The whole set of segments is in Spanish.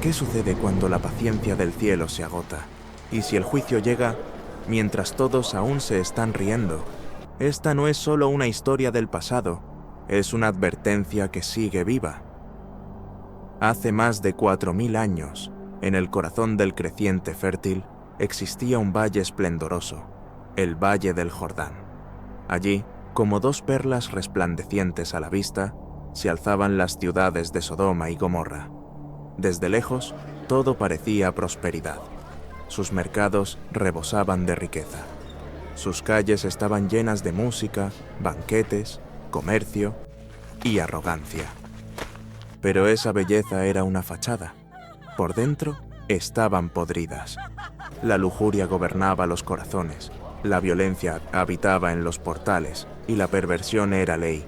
¿Qué sucede cuando la paciencia del cielo se agota? Y si el juicio llega, mientras todos aún se están riendo. Esta no es solo una historia del pasado, es una advertencia que sigue viva. Hace más de 4000 años, en el corazón del creciente fértil, existía un valle esplendoroso, el Valle del Jordán. Allí, como dos perlas resplandecientes a la vista, se alzaban las ciudades de Sodoma y Gomorra. Desde lejos, todo parecía prosperidad. Sus mercados rebosaban de riqueza. Sus calles estaban llenas de música, banquetes, comercio y arrogancia. Pero esa belleza era una fachada. Por dentro estaban podridas. La lujuria gobernaba los corazones, la violencia habitaba en los portales y la perversión era ley.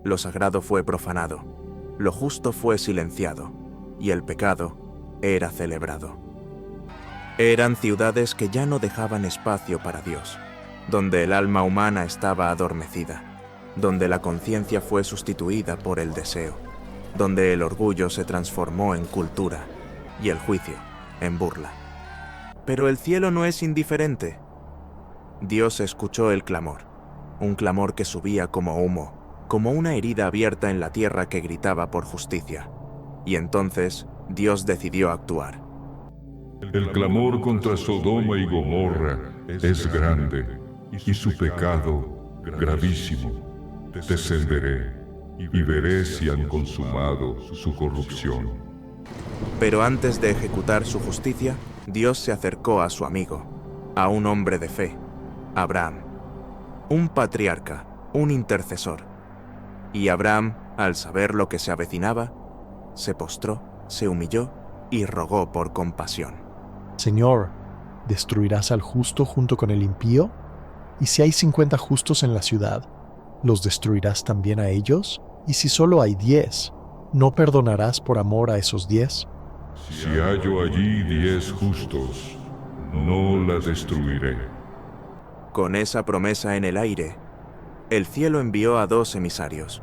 Lo sagrado fue profanado, lo justo fue silenciado y el pecado era celebrado. Eran ciudades que ya no dejaban espacio para Dios, donde el alma humana estaba adormecida, donde la conciencia fue sustituida por el deseo, donde el orgullo se transformó en cultura y el juicio en burla. Pero el cielo no es indiferente. Dios escuchó el clamor, un clamor que subía como humo, como una herida abierta en la tierra que gritaba por justicia. Y entonces Dios decidió actuar. El clamor contra Sodoma y Gomorra es grande, y su pecado gravísimo. Descenderé y veré si han consumado su corrupción. Pero antes de ejecutar su justicia, Dios se acercó a su amigo, a un hombre de fe, Abraham, un patriarca, un intercesor. Y Abraham, al saber lo que se avecinaba, se postró, se humilló y rogó por compasión. Señor, ¿destruirás al justo junto con el impío? ¿Y si hay 50 justos en la ciudad, los destruirás también a ellos? ¿Y si solo hay 10, no perdonarás por amor a esos 10? Si hallo allí 10 justos, no la destruiré. Con esa promesa en el aire, el cielo envió a 2 emisarios,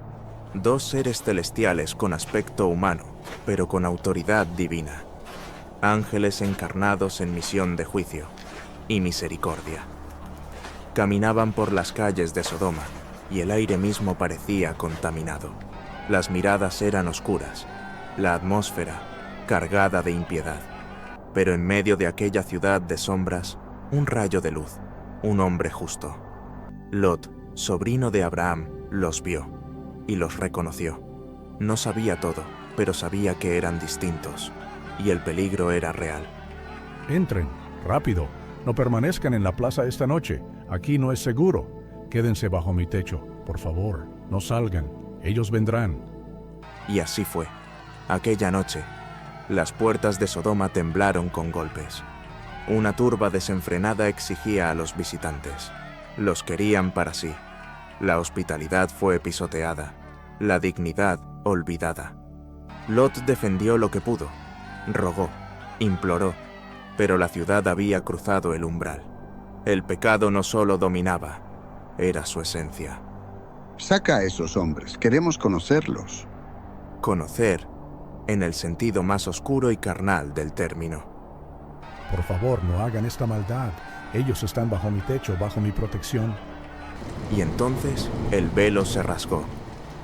2 seres celestiales con aspecto humano, pero con autoridad divina. Ángeles encarnados en misión de juicio y misericordia. Caminaban por las calles de Sodoma y el aire mismo parecía contaminado. Las miradas eran oscuras, la atmósfera cargada de impiedad. Pero en medio de aquella ciudad de sombras, un rayo de luz, un hombre justo. Lot, sobrino de Abraham, los vio y los reconoció. No sabía todo, pero sabía que eran distintos y el peligro era real. Entren, rápido. No permanezcan en la plaza esta noche. Aquí no es seguro. Quédense bajo mi techo, por favor. No salgan. Ellos vendrán. Y así fue. Aquella noche, las puertas de Sodoma temblaron con golpes. Una turba desenfrenada exigía a los visitantes. Los querían para sí. La hospitalidad fue pisoteada. La dignidad olvidada. Lot defendió lo que pudo. Rogó, imploró, pero la ciudad había cruzado el umbral. El pecado no solo dominaba, era su esencia. Saca a esos hombres, queremos conocerlos. Conocer, en el sentido más oscuro y carnal del término. Por favor, no hagan esta maldad. Ellos están bajo mi techo, bajo mi protección. Y entonces el velo se rasgó.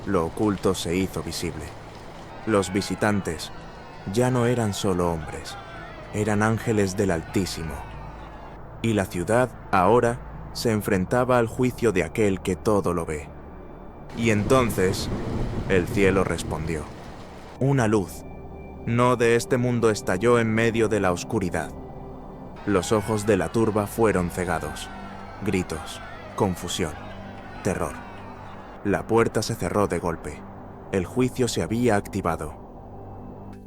Lo oculto se hizo visible. Los visitantes ya no eran solo hombres, eran ángeles del Altísimo. Y la ciudad, ahora, se enfrentaba al juicio de aquel que todo lo ve. Y entonces, el cielo respondió. Una luz, no de este mundo, estalló en medio de la oscuridad. Los ojos de la turba fueron cegados. Gritos, confusión, terror. La puerta se cerró de golpe. El juicio se había activado.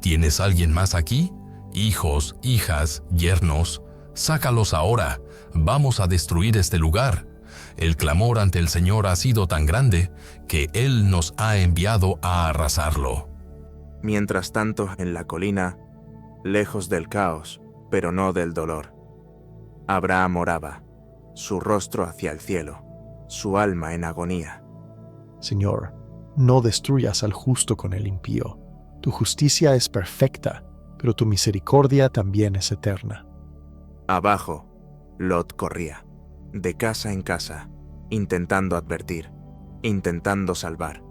¿Tienes alguien más aquí? Hijos, hijas, yernos. Sácalos ahora. Vamos a destruir este lugar. El clamor ante el Señor ha sido tan grande que Él nos ha enviado a arrasarlo. Mientras tanto, en la colina, lejos del caos, pero no del dolor, Abraham oraba, su rostro hacia el cielo, su alma en agonía. Señor, no destruyas al justo con el impío. Tu justicia es perfecta. pero tu misericordia también es eterna. Abajo, Lot corría, de casa en casa, intentando advertir, intentando salvar.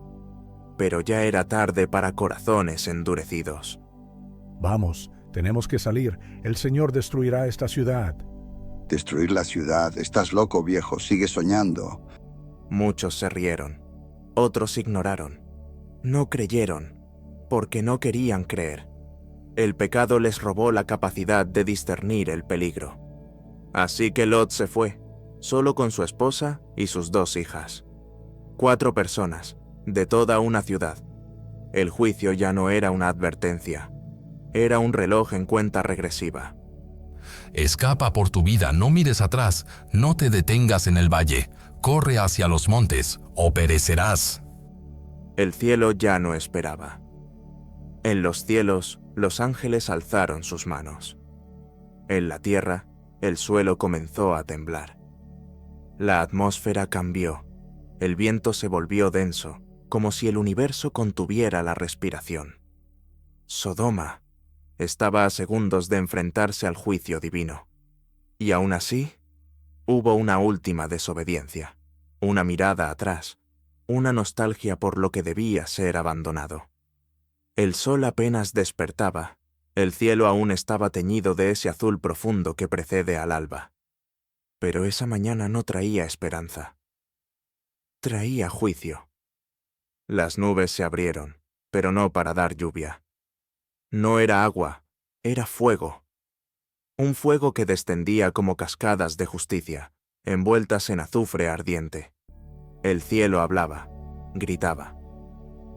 Pero ya era tarde para corazones endurecidos. Vamos, tenemos que salir. El Señor destruirá esta ciudad. Destruir la ciudad. Estás loco, viejo. Sigue soñando. Muchos se rieron, otros ignoraron. No creyeron, porque no querían creer. El pecado les robó la capacidad de discernir el peligro. Así que Lot se fue, solo con su esposa y sus 2 hijas. 4 personas, de toda una ciudad. El juicio ya no era una advertencia, era un reloj en cuenta regresiva. Escapa por tu vida, no mires atrás, no te detengas en el valle, corre hacia los montes, o perecerás. El cielo ya no esperaba. En los cielos, los ángeles alzaron sus manos. En la tierra, el suelo comenzó a temblar. La atmósfera cambió, el viento se volvió denso, como si el universo contuviera la respiración. Sodoma estaba a segundos de enfrentarse al juicio divino. Y aún así, hubo una última desobediencia, una mirada atrás, una nostalgia por lo que debía ser abandonado. El sol apenas despertaba, el cielo aún estaba teñido de ese azul profundo que precede al alba. Pero esa mañana no traía esperanza. Traía juicio. Las nubes se abrieron, pero no para dar lluvia. No era agua, era fuego. Un fuego que descendía como cascadas de justicia, envueltas en azufre ardiente. El cielo hablaba, gritaba,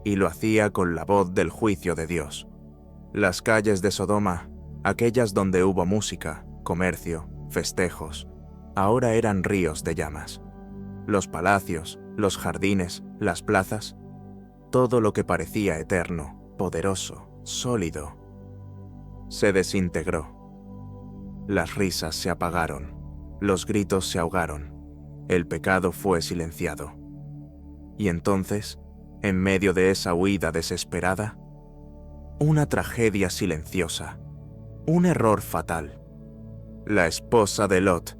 y lo hacía con la voz del juicio de Dios. Las calles de Sodoma, aquellas donde hubo música, comercio, festejos, ahora eran ríos de llamas. Los palacios, los jardines, las plazas, todo lo que parecía eterno, poderoso, sólido, se desintegró. Las risas se apagaron, los gritos se ahogaron, el pecado fue silenciado. Y entonces, en medio de esa huida desesperada, una tragedia silenciosa, un error fatal. La esposa de Lot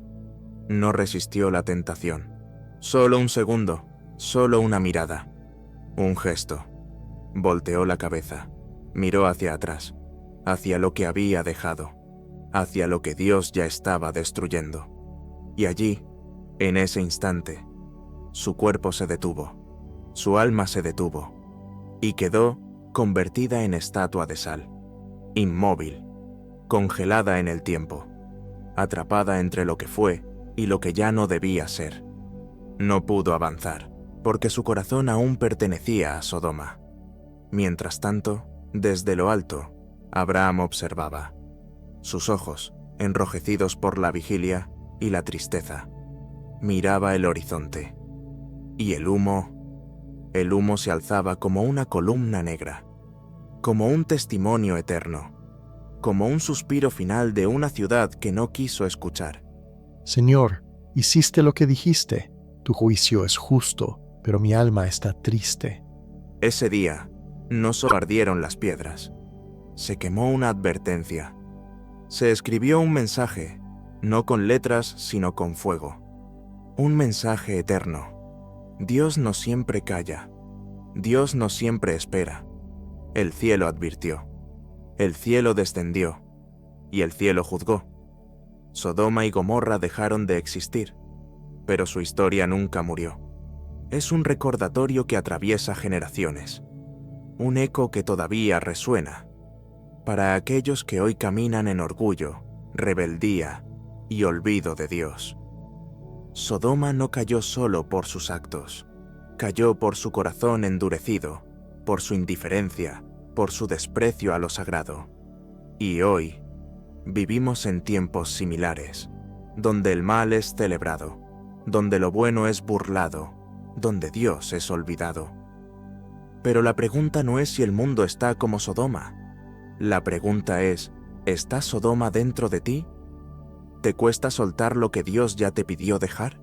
no resistió la tentación. Solo un segundo, solo una mirada, un gesto. Volteó la cabeza, miró hacia atrás, hacia lo que había dejado, hacia lo que Dios ya estaba destruyendo. Y allí, en ese instante, su cuerpo se detuvo, su alma se detuvo, y quedó convertida en estatua de sal, inmóvil, congelada en el tiempo, atrapada entre lo que fue y lo que ya no debía ser. No pudo avanzar, porque su corazón aún pertenecía a Sodoma. Mientras tanto, desde lo alto, Abraham observaba. Sus ojos, enrojecidos por la vigilia y la tristeza, miraba el horizonte. Y el humo se alzaba como una columna negra, como un testimonio eterno, como un suspiro final de una ciudad que no quiso escuchar. Señor, hiciste lo que dijiste. Tu juicio es justo, pero mi alma está triste. Ese día, no solo ardieron las piedras, se quemó una advertencia. Se escribió un mensaje, no con letras, sino con fuego. Un mensaje eterno. Dios no siempre calla. Dios no siempre espera. El cielo advirtió. El cielo descendió. Y el cielo juzgó. Sodoma y Gomorra dejaron de existir, pero su historia nunca murió. Es un recordatorio que atraviesa generaciones. Un eco que todavía resuena para aquellos que hoy caminan en orgullo, rebeldía y olvido de Dios. Sodoma no cayó solo por sus actos, cayó por su corazón endurecido, por su indiferencia, por su desprecio a lo sagrado. Y hoy vivimos en tiempos similares, donde el mal es celebrado, donde lo bueno es burlado, donde Dios es olvidado. Pero la pregunta no es si el mundo está como Sodoma. La pregunta es, ¿está Sodoma dentro de ti? ¿Te cuesta soltar lo que Dios ya te pidió dejar?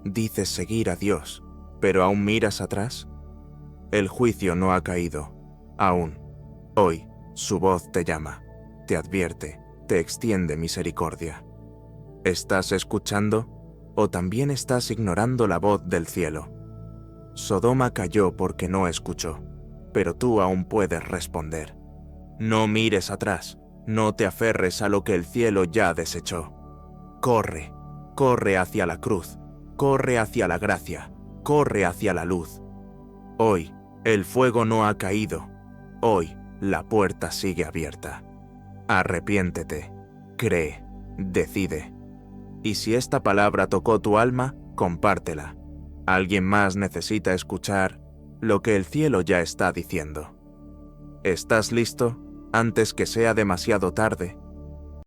Dices seguir a Dios, pero ¿aún miras atrás? El juicio no ha caído, aún. Hoy, su voz te llama. te advierte, te extiende misericordia. ¿Estás escuchando o también estás ignorando la voz del cielo? Sodoma cayó porque no escuchó, pero tú aún puedes responder. No mires atrás, no te aferres a lo que el cielo ya desechó. Corre, corre hacia la cruz, corre hacia la gracia, corre hacia la luz. Hoy, el fuego no ha caído, hoy la puerta sigue abierta. Arrepiéntete, cree, decide. Y si esta palabra tocó tu alma, compártela. Alguien más necesita escuchar lo que el cielo ya está diciendo. ¿Estás listo antes que sea demasiado tarde